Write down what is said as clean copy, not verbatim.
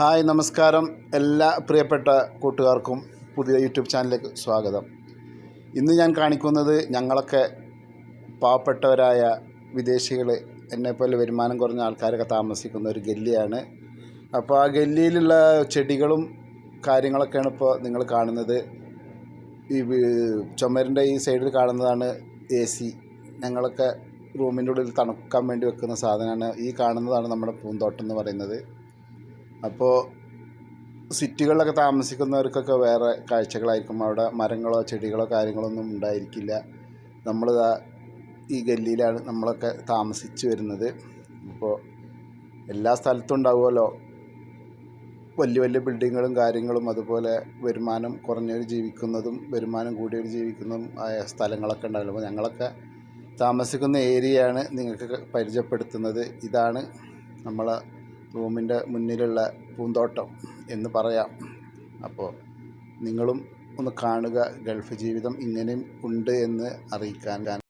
Hi നമസ്കാരം. എല്ലാ പ്രിയപ്പെട്ട കൂട്ടുകാർക്കും പുതിയ യൂട്യൂബ് ചാനലിലേക്ക് സ്വാഗതം. ഇന്ന് ഞാൻ കാണിക്കുന്നത് ഞങ്ങളൊക്കെ പാവപ്പെട്ടവരായ വിദേശികൾ, എന്നെപ്പോലെ വരുമാനം കുറഞ്ഞ ആൾക്കാരൊക്കെ താമസിക്കുന്ന ഒരു ഗല്ലിയാണ്. അപ്പോൾ ആ ഗല്ലിയിലുള്ള ചെടികളും കാര്യങ്ങളൊക്കെയാണ് ഇപ്പോൾ നിങ്ങൾ കാണുന്നത്. ഈ ചുമരിൻ്റെ ഈ സൈഡിൽ കാണുന്നതാണ് AC. ഞങ്ങളൊക്കെ റൂമിൻ്റെ ഉള്ളിൽ തണുക്കാൻ വേണ്ടി വെക്കുന്ന സാധനമാണ്. ഈ കാണുന്നതാണ് നമ്മുടെ പൂന്തോട്ടം എന്ന് പറയുന്നത്. അപ്പോൾ സിറ്റികളിലൊക്കെ താമസിക്കുന്നവർക്കൊക്കെ വേറെ കാഴ്ചകളായിരിക്കും. അവിടെ മരങ്ങളോ ചെടികളോ കാര്യങ്ങളൊന്നും ഉണ്ടായിരിക്കില്ല. നമ്മളിതാ ഈ ഗല്ലിയിലാണ് നമ്മളൊക്കെ താമസിച്ച് വരുന്നത്. അപ്പോൾ എല്ലാ സ്ഥലത്തും ഉണ്ടാവുമല്ലോ വലിയ വലിയ ബിൽഡിങ്ങുകളും കാര്യങ്ങളും, അതുപോലെ വരുമാനം കുറഞ്ഞവർ ജീവിക്കുന്നതും വരുമാനം കൂടിയവർ ജീവിക്കുന്നതും ആയ സ്ഥലങ്ങളൊക്കെ ഉണ്ടാവില്ല. അപ്പോൾ ഞങ്ങളൊക്കെ താമസിക്കുന്ന ഏരിയയാണ് നിങ്ങൾക്ക് പരിചയപ്പെടുത്തുന്നത്. ഇതാണ് നമ്മളെ റൂമിൻ്റെ മുന്നിലുള്ള പൂന്തോട്ടം എന്ന് പറയാം. അപ്പോൾ നിങ്ങളും ഒന്ന് കാണുക. ഗൾഫ് ജീവിതം ഇങ്ങനെയും ഉണ്ട് എന്ന് അറിയിക്കാൻ